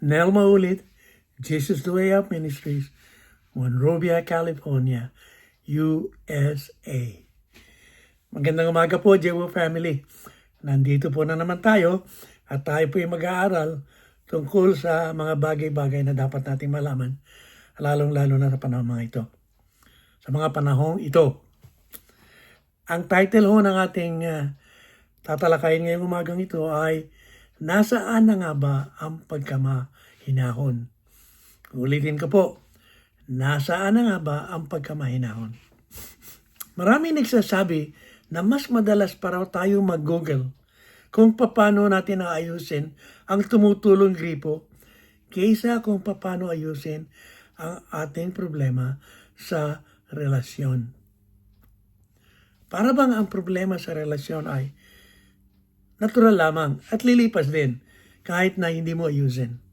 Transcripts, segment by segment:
Nelma ulit, Jesus the Way Up Ministries, Monrovia, California, USA. Magandang umaga po, JWO family. Nandito po na naman tayo at tayo po ay mag-aaral tungkol sa mga bagay-bagay na dapat nating malaman, lalong-lalo na sa panahon mga ito. Sa mga panahong ito. Ang title ho ng ating tatalakayin ngayong umagang ito ay Nasaan na nga ba ang pagkamahinahon? Ulitin ko po, nasaan na nga ba ang pagkamahinahon? Maraming nagsasabi na mas madalas pa raw tayo mag-Google kung paano natin aayusin ang tumutulong gripo kaysa kung paano ayusin ang ating problema sa relasyon. Para bang ang problema sa relasyon ay natural lamang at lilipas din kahit na hindi mo ayusin.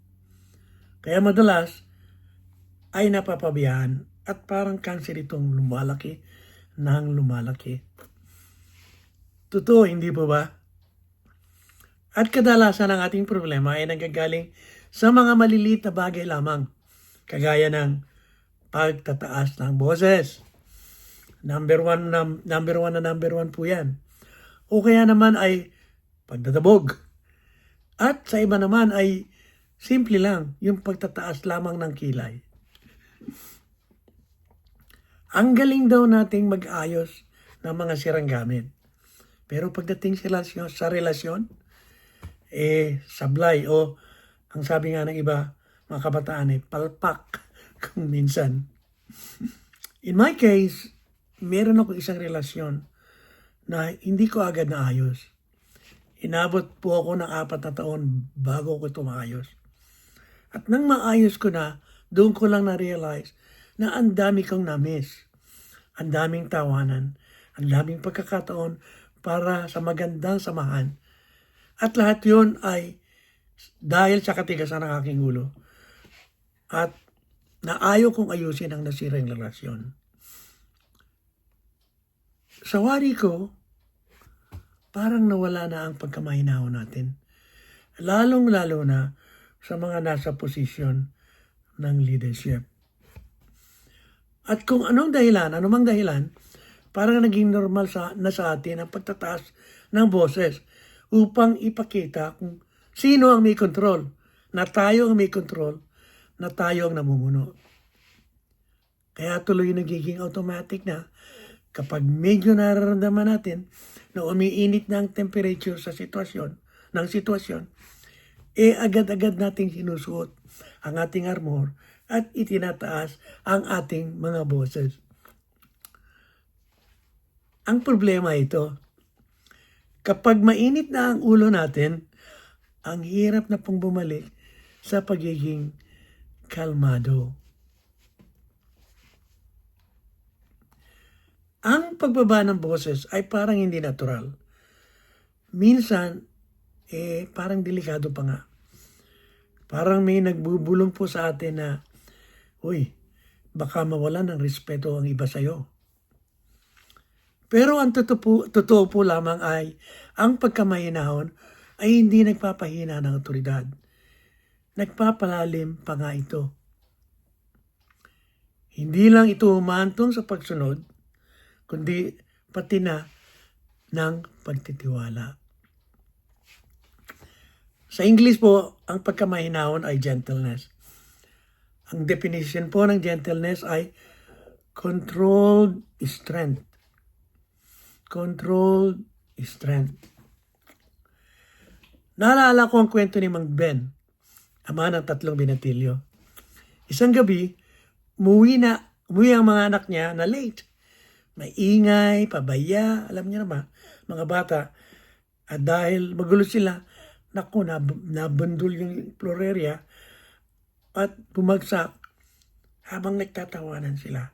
Kaya madalas ay napapabayaan at parang cancer itong lumalaki nang lumalaki. Totoo, hindi po ba? At kadalasan ang ating problema ay nanggagaling sa mga maliliit na bagay lamang, kagaya ng pagtataas ng boses. Number one po yan. O kaya naman ay pagdadabog. At sa iba naman ay simple lang yung pagtataas lamang ng kilay. Ang galing daw nating mag-ayos ng mga sirang gamit. Pero pagdating sa relasyon, sablay o ang sabi nga ng iba, mga kabataan palpak kung minsan. In my case, meron ako isang relasyon na hindi ko agad naayos. Inabot po ako ng 4 na taon bago ko ito maayos. At nang maayos ko na, doon ko lang na-realize na ang dami kong na-miss. Ang daming tawanan, ang daming pagkakataon para sa magandang samahan. At lahat yun ay dahil sa katigasan ng aking ulo. At naayaw kong ayusin ang nasirang relasyon. Sa wari ko, parang nawala na ang pagkamahinahon natin. Lalong-lalo na sa mga nasa posisyon ng leadership. At kung anumang dahilan, parang naging normal na sa atin ang pagtataas ng boses upang ipakita kung sino ang may kontrol, na tayo ang may kontrol, na tayo ang namumuno. Kaya tuloy nagiging automatic na kapag medyo nararamdaman natin na umiinit na ang temperature sa sitwasyon, agad-agad nating sinusuot ang ating armor at itinataas ang ating mga boses. Ang problema ito, kapag mainit na ang ulo natin, ang hirap na pong bumalik sa pagiging kalmado. Ang pagbaba ng boses ay parang hindi natural. Minsan, parang delikado pa nga. Parang may nagbubulong po sa atin na, uy, baka mawalan ng respeto ang iba sa'yo. Pero ang totoo po lamang ay, ang pagkamahinahon ay hindi nagpapahina ng otoridad. Nagpapalalim pa nga ito. Hindi lang ito humantong sa pagsunod, kundi pati na ng pagtitiwala. Sa English po, ang pagkamahinahon ay gentleness. Ang definition po ng gentleness ay controlled strength. Controlled strength. Naalala ko ang kwento ni Mang Ben, ama ng 3 binatilyo. Isang gabi, umuwi ang mga anak niya na late. Maingay, pabaya, alam niyo naman, mga bata. At dahil magulo sila, nabundol yung floreria at bumagsak habang nagtatawanan sila.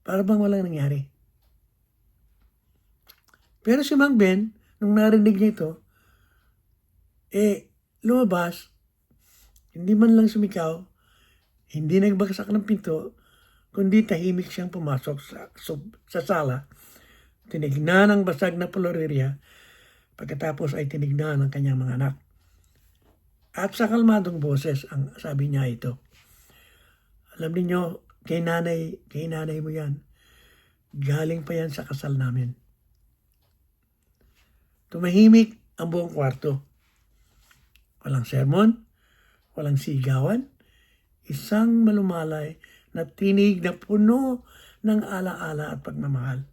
Para bang walang nangyari. Pero si Mang Ben, nung narinig niya ito, lumabas, hindi man lang sumigaw, hindi nagbagsak ng pinto, kundi tahimik siyang pumasok sa sala. Tinignan ang basag na floreria, pagkatapos ay tinignan ang kanyang mga anak. At sa kalmadong boses, ang sabi niya ito. Alam niyo, kay nanay mo yan. Galing pa yan sa kasal namin. Tumahimik ang buong kwarto. Walang sermon, walang sigawan, isang malumalay na tinig na puno ng alaala at pagmamahal.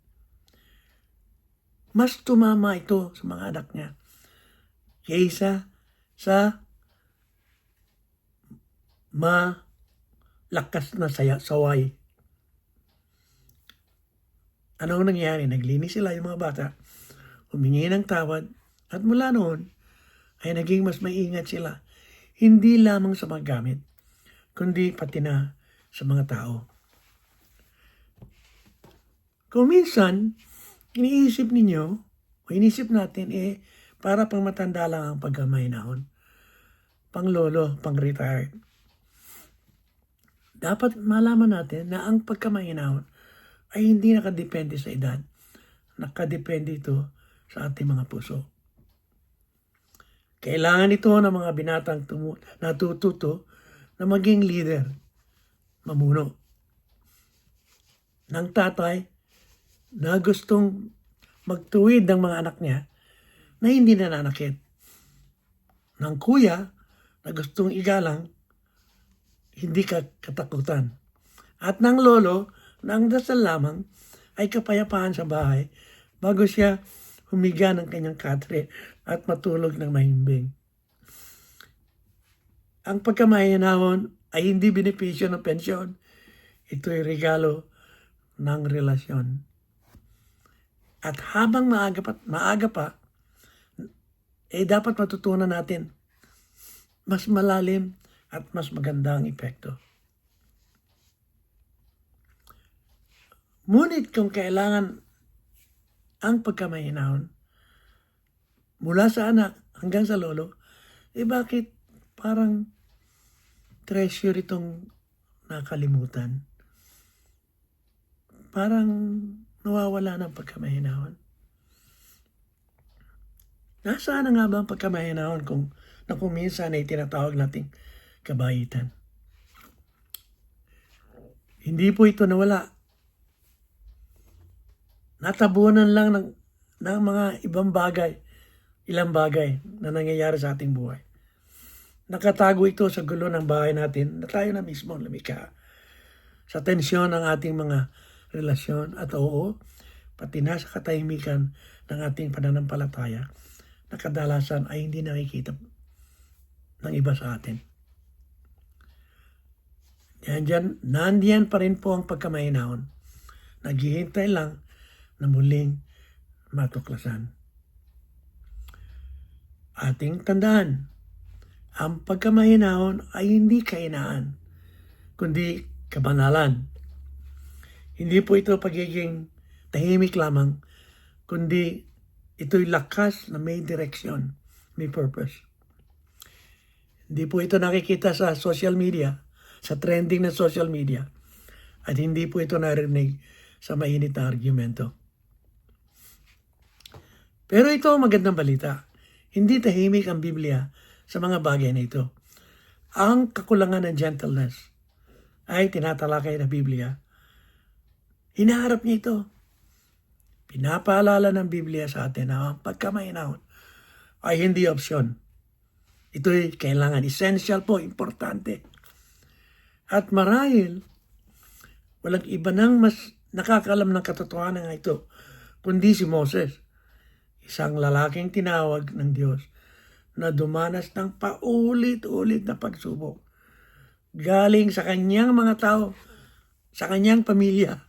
Mas tumama ito sa mga anak niya kaysa sa malakas na saway. Anong nangyari? Naglinis sila yung mga bata, humingi ng tawad, at mula noon ay naging mas maingat sila. Hindi lamang sa mga gamit, kundi pati na sa mga tao. Kung minsan, iniisip ninyo, o inisip natin, para pang matanda lang ang pagkamahinahon. Pang lolo, pang retired. Dapat malaman natin na ang pagkamahinahon ay hindi nakadepende sa edad. Nakadepende ito sa ating mga puso. Kailangan ito ng mga binatang natututo na maging leader, mamuno. Ng tatay na gustong magtuwid ng mga anak niya na hindi nananakit. Ng kuya na gustong igalang, hindi katakutan. At ng lolo na ang dasal lamang ay kapayapaan sa bahay bago siya humiga ng kanyang katre at matulog ng mahimbing. Ang pagkamahinahon ay hindi benepisyo ng pensyon. Ito'y regalo ng relasyon. At habang maaga pa, dapat matutunan natin mas malalim at mas maganda ang epekto. Ngunit kung kailangan ang pagkamahinahon mula sa anak hanggang sa lolo, bakit parang treasure itong nakalimutan? Parang nawawala ng pagkamahinahon. Nasaan na nga ba ang pagkamahinahon kung minsan ay tinatawag nating kabaitan? Hindi po ito nawala. Natabunan lang ng mga ilang bagay na nangyayari sa ating buhay. Nakatago ito sa gulo ng bahay natin na tayo na mismo lumikha. Sa tensyon ng ating mga relasyon at pati na sa katahimikan ng ating pananampalataya na kadalasan ay hindi nakikita ng iba sa atin. Nandiyan pa rin po ang pagkamahinahon. Naghihintay lang na muling matuklasan. Ating tandaan, ang pagkamahinahon ay hindi kahinaan, kundi kabanalan. Hindi po ito pagiging tahimik lamang, kundi ito'y lakas na may direksyon, may purpose. Hindi po ito nakikita sa social media, sa trending na social media, at hindi po ito narinig sa mainit na argumento. Pero ito ang magandang balita. Hindi tahimik ang Biblia sa mga bagay na ito. Ang kakulangan ng gentleness ay tinatalakay na Biblia. Hinaharap niya ito. Pinapaalala ng Biblia sa atin na ang pagkamahinahon ay hindi opsyon. Ito'y kailangan, essential po, importante. At marahil, walang iba nang mas nakakalam ng katotohanan ito, kundi si Moses, isang lalaking tinawag ng Diyos na dumanas ng paulit-ulit na pagsubok. Galing sa kanyang mga tao, sa kanyang pamilya,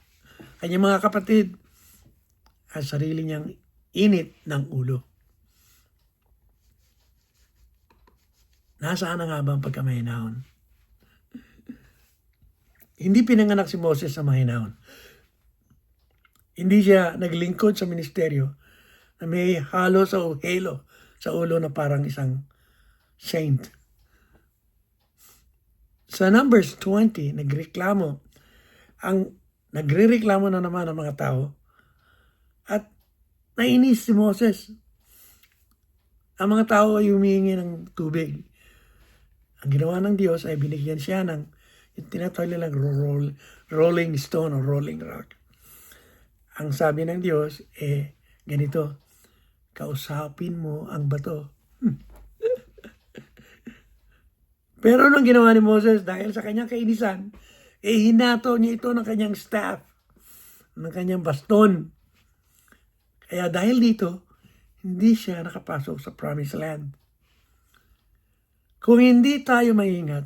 kanyang mga kapatid, at sarili niyang init ng ulo. Nasaan na nga ba ang pagkamahinahon? Hindi pinanganak si Moses sa mahinahon. Hindi siya naglingkod sa ministeryo na may halo sa ulo na parang isang saint. Sa Numbers 20, nagrereklamo na naman ang mga tao at nainis si Moses. Ang mga tao ay humihingi ng tubig. Ang ginawa ng Diyos ay binigyan siya ng yung tinatawag nilang rolling stone o rolling rock. Ang sabi ng Diyos, ganito, kausapin mo ang bato. Pero anong ginawa ni Moses? Dahil sa kanyang kainisan, hinato niya ito ng kanyang staff, ng kanyang baston. Kaya dahil dito, hindi siya nakapasok sa promised land. Kung hindi tayo maingat,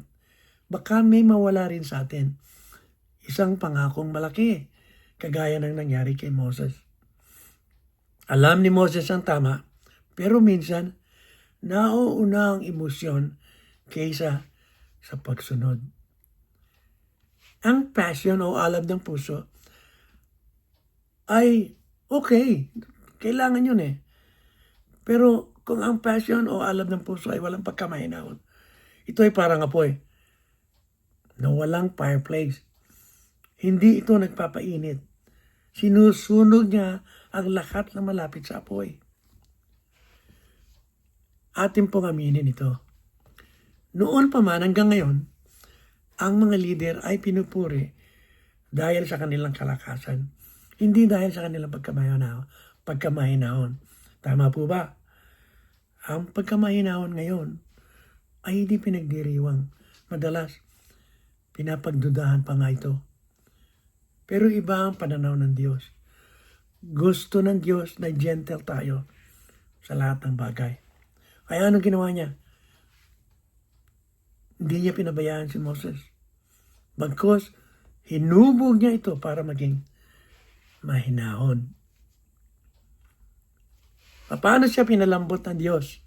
baka may mawala rin sa atin. Isang pangakong malaki, kagaya ng nangyari kay Moses. Alam ni Moses ang tama, pero minsan, nauuna ang emosyon kaysa sa pagsunod. Ang passion o alab ng puso ay okay, kailangan yun Pero kung ang passion o alab ng puso ay walang pagkamahinahon, ito ay parang apoy na walang fireplace. Hindi ito nagpapainit. Sinusunog niya ang lahat na malapit sa apoy. Atin pong aminin ito. Noon pa man hanggang ngayon, ang mga leader ay pinupuri dahil sa kanilang kalakasan. Hindi dahil sa kanilang pagkamahinahon. Tama po ba? Ang pagkamahinahon ngayon ay hindi pinagdiriwang. Madalas, pinapagdudahan pa nga ito. Pero iba ang pananaw ng Diyos. Gusto ng Diyos na gentle tayo sa lahat ng bagay. Kaya anong ginawa niya? Hindi niya pinabayaan si Moses. Bagkus, hinubog niya ito para maging mahinahon. Paano siya pinalambot ng Diyos?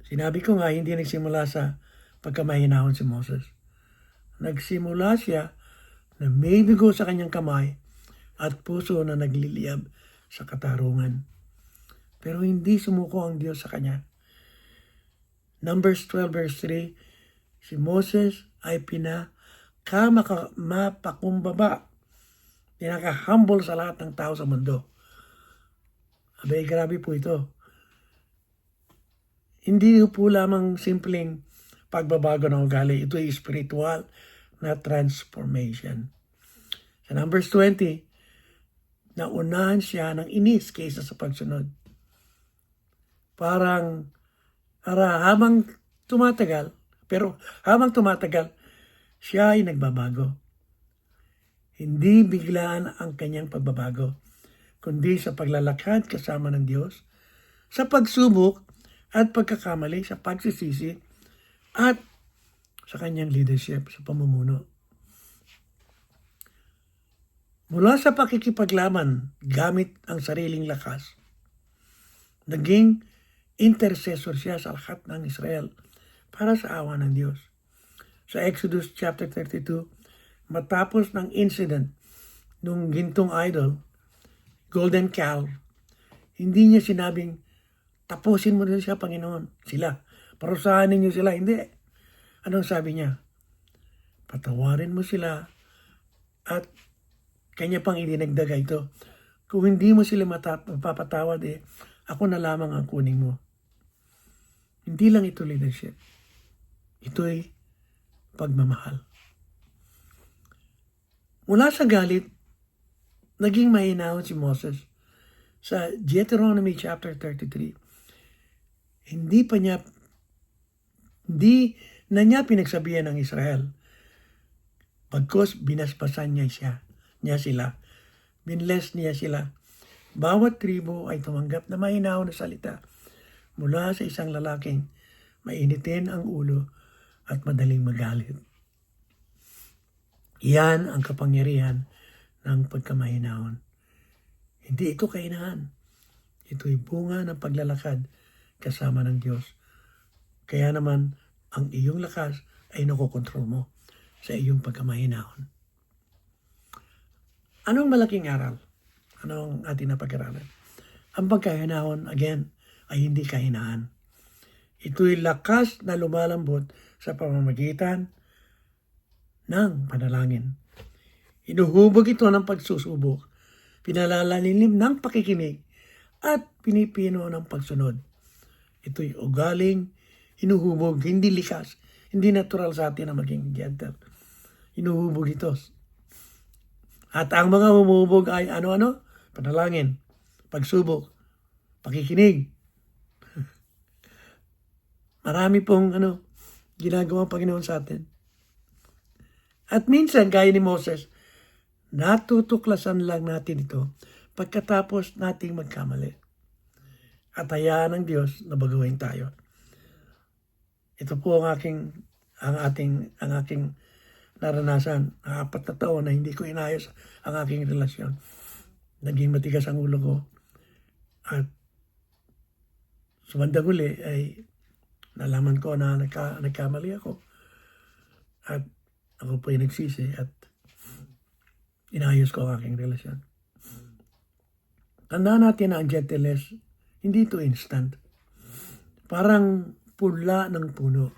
Sinabi ko nga, hindi nagsimula sa pagkamahinahon si Moses. Nagsimula siya na may dugo sa kanyang kamay at puso na nagliliyab sa katarungan. Pero hindi sumuko ang Diyos sa kanya. Numbers 12 verse 3, si Moses ay mapakumbaba, pinaka-humble sa lahat ng tao sa mundo. Abay, grabe po ito. Hindi po lamang simpleng pagbabago ng ugali. Ito ay spiritual na transformation. Sa Numbers 20, naunahan siya ng inis kaysa sa pagsunod. Parang habang tumatagal, siya ay nagbabago. Hindi biglaan ang kanyang pagbabago, kundi sa paglalakad kasama ng Diyos, sa pagsubok at pagkakamali, sa pagsisisi, at sa kanyang leadership, sa pamumuno. Mula sa pakikipaglaban gamit ang sariling lakas, naging intercessor siya sa lahat ng Israel para sa awa ng Diyos. Sa Exodus chapter 32, matapos ng incident nung gintong idol, golden calf, hindi niya sinabing, tapusin mo na siya, Panginoon. Parusahan ninyo sila. Hindi. Anong sabi niya? Patawarin mo sila at kanya pang idinagdaga ito. Kung hindi mo sila mapapatawad, ako na lamang ang kuning mo. Hindi lang ito leadership. Ito'y pagmamahal. Mula sa galit, naging mahinahon si Moses. Sa Deuteronomy chapter 33, hindi na niya pinagsabihan ng Israel. Pagkos binasbasan niya sila. Binless niya sila. Bawat tribo ay tumanggap na mahinahon na salita mula sa isang lalaking mainitin ang ulo at madaling magalit. Iyan ang kapangyarihan ng pagkamahinahon. Hindi ito kahinaan. Ito'y bunga ng paglalakad kasama ng Diyos. Kaya naman, ang iyong lakas ay nakokontrol mo sa iyong pagkamahinahon. Anong malaking aral? Anong ating napag-aralan? Ang pagkahinahon, again, ay hindi kahinaan. Ito'y lakas na lumalambot sa pamamagitan ng panalangin. Inuhubog ito ng pagsusubok, pinalalalim ng pakikinig, at pinipino ng pagsunod. Ito'y ugaling hinuhubog, hindi likas, hindi natural sa atin na maging gentle. Hinuhubog ito. At ang mga humuhubog ay ano-ano? Panalangin, pagsubok, pakikinig. Marami pong ginagawang Panginoon sa atin. At minsan, gaya ni Moses, natutuklasan lang natin ito pagkatapos nating magkamali. At hayaan ng Diyos na baguhin tayo. Ito po ang aking naranasan. 4 na taon na hindi ko inayos ang aking relasyon. Naging matigas ang ulo ko. At sa bandang huli ay nalaman ko na nagkamali ako. At ako po ay nagsisi at inayos ko ang aking relasyon. Tandaan natin na ang gentleness, hindi ito instant. Parang pula ng puno.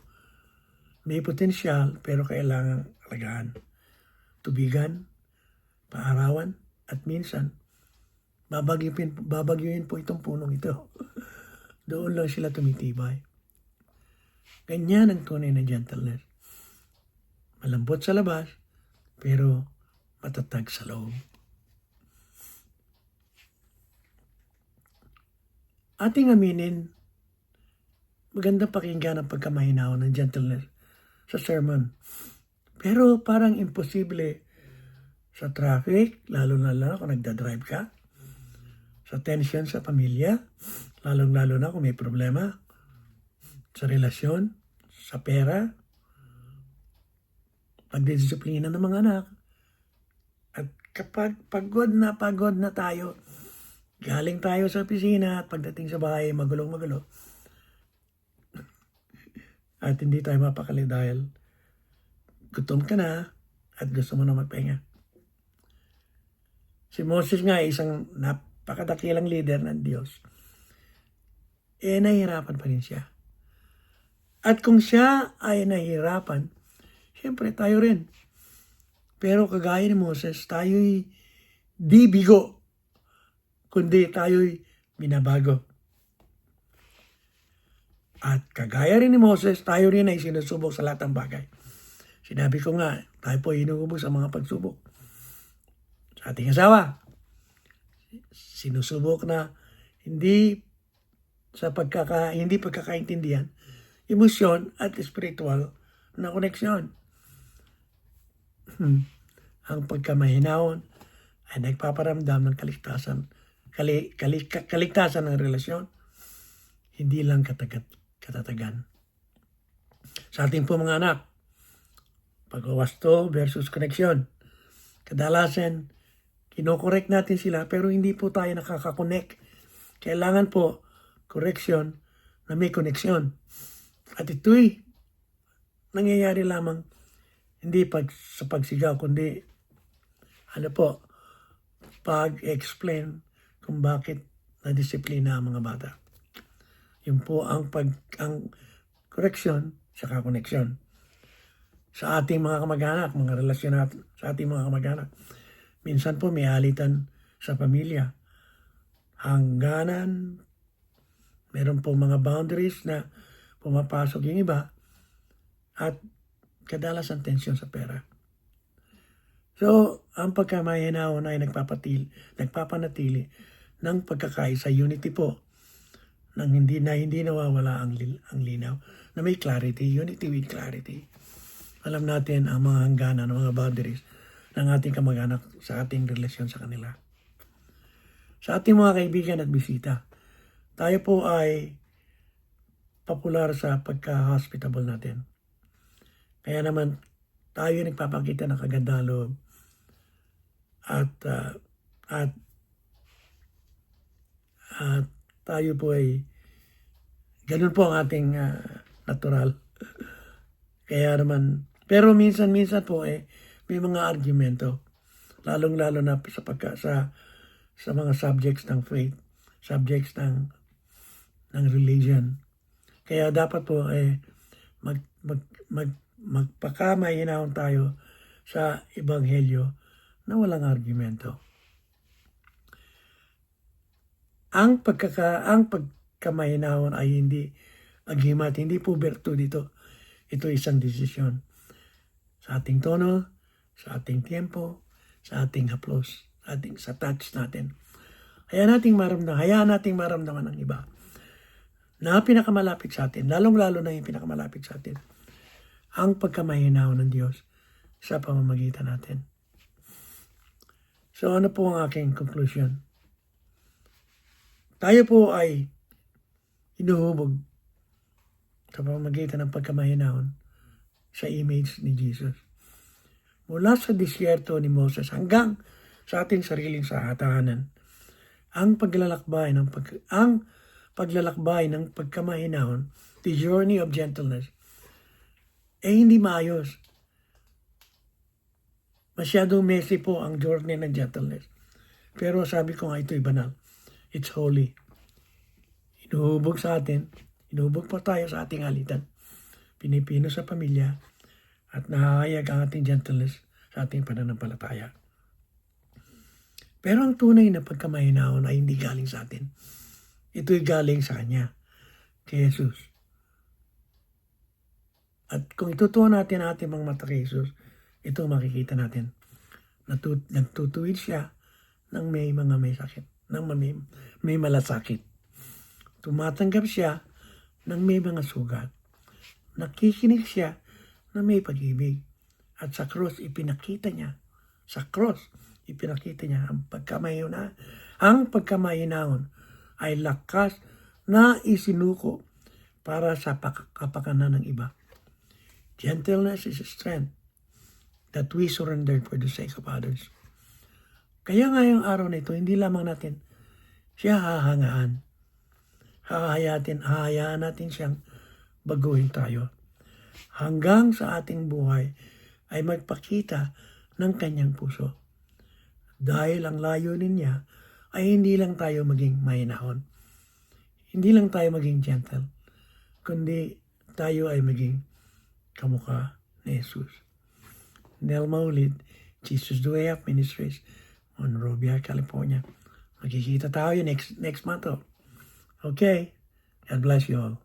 May potensyal pero kailangan alagaan. Tubigan, paarawan, at minsan, babagyuin po itong punong ito. Doon lang sila tumitibay. Ganyan ang tunay na gentleness. Malambot sa labas, pero matatag sa loob. Ating aminin, magandang pakinggan ang pagkamahinaw ng gentleness sa sermon. Pero parang imposible sa traffic, lalo na kung nagdadrive ka. Sa tension sa pamilya, lalo na kung may problema. Sa relasyon, sa pera, pagdidisiplina ng mga anak. At kapag pagod na tayo, galing tayo sa opisina at pagdating sa bahay, magulong-magulo. At hindi tayo mapakali dahil gutom ka na at gusto mo na magpahinga. Si Moses nga ay isang napakadakilang leader ng Diyos. Nahihirapan pa rin siya. At kung siya ay nahihirapan, siyempre tayo rin. Pero kagaya ni Moses, tayo'y di bigo, kundi tayo'y binabago. At kagaya rin ni Moses, tayo rin ay sinusubok sa lahat ng bagay. Sinabi ko nga, tayo po inuubos sa mga pagsubok. Sa ating asawa, sinusubok na hindi pagkakaintindihan, emosyon at spiritual na koneksyon. Ang pagkamahinahon ay nagpaparamdam ng kaligtasan ng relasyon, hindi lang katatagan. Sa ating po mga anak, pagwawasto versus koneksyon. Kadalasan, kinokorek natin sila pero hindi po tayo nakakakonek. Kailangan po koreksyon na may koneksyon. At ito'y nangyayari lamang hindi sa pagsigaw, kundi pag-explain kung bakit na-disiplina ang mga bata. Yun po ang koreksyon sa koneksyon. Sa ating mga kamag-anak, mga relasyon natin sa ating mga kamag-anak, minsan po may alitan sa pamilya. Hangganan, meron po mga boundaries na pumapasok yung iba at kadalasan tensyon sa pera. So, ang pagkamahinahon ay nagpapanatili ng pagkakaisa, unity po, nang hindi nawawala ang linaw, na may clarity, unity with clarity. Alam natin ang mga hangganan, ang mga boundaries ng ating kamag-anak sa ating relasyon sa kanila. Sa ating mga kaibigan at bisita, tayo po ay popular sa pagka-hospitable natin. Kaya naman, tayo nagpapakita ng kagandahan loob. At tayo po ay ganun po ang ating natural. Kaya naman, pero minsan po may mga argumento, lalong-lalo na sa mga subjects ng faith, subjects ng religion. Kaya dapat po magpakamahinahon tayo sa ebanghelyo na walang argumento. Ang pagkamahinahon ay hindi Aghimat, hindi po berto dito. Ito isang desisyon. Sa ating tono, sa ating tiempo, sa ating haplos, sa touch natin. Hayaan nating maramdaman ng iba na pinakamalapit sa atin, lalong-lalo na yung pinakamalapit sa atin, ang pagkamahinaw ng Diyos sa pamamagitan natin. So ano po ang aking conclusion? Tayo po ay hinuhubog sa pamamagitan ng pagkamahinahon sa image ni Jesus. Mula sa disyerto ni Moses hanggang sa ating sariling tahanan, ang paglalakbay ng pagkamahinahon, the journey of gentleness, hindi maayos. Masyadong messy po ang journey ng gentleness. Pero sabi ko nga, ito'y banal. It's holy. Inuhubog sa atin. Inuhubog po tayo sa ating alitan. Pinipino sa pamilya. At nahahayag ang ating gentleness sa ating pananampalataya. Pero ang tunay na pagkamahinahon ay hindi galing sa atin. Ito'y galing sa Kanya, kay Jesus. At kung itutuon natin ang ating mga mata kay Jesus, ito makikita natin. Nagtutuwid siya ng may sakit, ng may malasakit. Tumatanggap siya ng may mga sugat. Nakikinig siya na may pag-ibig. At sa cross, ipinakita niya ang pagkamahinahon ay lakas na isinuko para sa kapakanan ng iba. Gentleness is a strength that we surrender for the sake of others. Kaya ngayong araw na ito, hindi lamang natin siya hahangaan. Hahayaan natin siyang baguhin tayo. Hanggang sa ating buhay ay magpakita ng kanyang puso. Dahil ang layunin niya ay hindi lang tayo maging mahinahon. Hindi lang tayo maging gentle. Kundi tayo ay maging kamukha ni Jesus. Nel Maulid, Jesus the Way Up Ministries, Monrovia, California. Magkikita tayo next month. Okay? God bless you all.